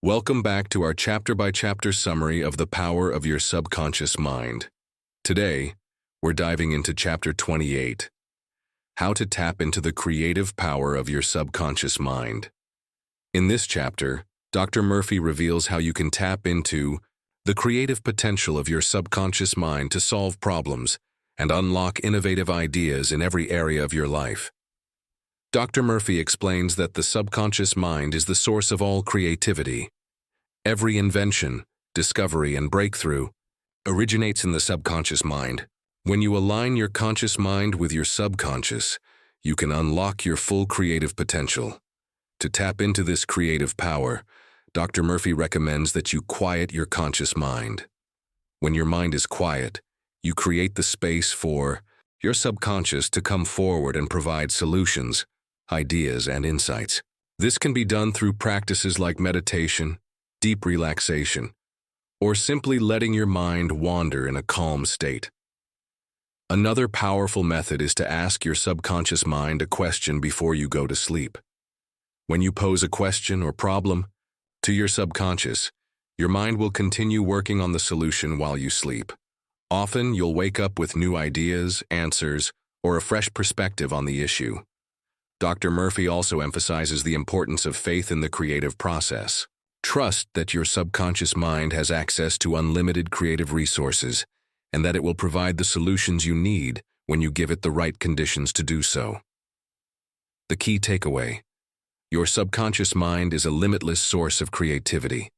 Welcome back to our chapter-by-chapter summary of the power of your subconscious mind. Today, we're diving into Chapter 28, How to Tap into the Creative Power of Your Subconscious Mind. In this chapter, Dr. Murphy reveals how you can tap into the creative potential of your subconscious mind to solve problems and unlock innovative ideas in every area of your life. Dr. Murphy explains that the subconscious mind is the source of all creativity. Every invention, discovery, and breakthrough originates in the subconscious mind. When you align your conscious mind with your subconscious, you can unlock your full creative potential. To tap into this creative power, Dr. Murphy recommends that you quiet your conscious mind. When your mind is quiet, you create the space for your subconscious to come forward and provide solutions, ideas, and insights. This can be done through practices like meditation, deep relaxation, or simply letting your mind wander in a calm state. Another powerful method is to ask your subconscious mind a question before you go to sleep. When you pose a question or problem to your subconscious, your mind will continue working on the solution while you sleep. Often, you'll wake up with new ideas, answers, or a fresh perspective on the issue. Dr. Murphy also emphasizes the importance of faith in the creative process. Trust that your subconscious mind has access to unlimited creative resources and that it will provide the solutions you need when you give it the right conditions to do so. The key takeaway: your subconscious mind is a limitless source of creativity.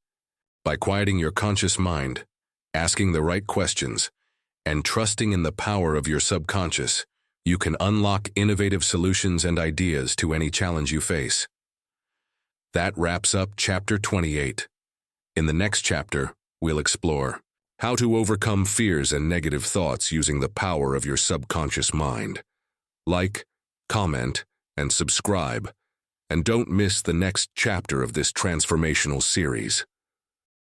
By quieting your conscious mind, asking the right questions, and trusting in the power of your subconscious, you can unlock innovative solutions and ideas to any challenge you face. That wraps up Chapter 28. In the next chapter, we'll explore how to overcome fears and negative thoughts using the power of your subconscious mind. Like, comment, and subscribe, and don't miss the next chapter of this transformational series.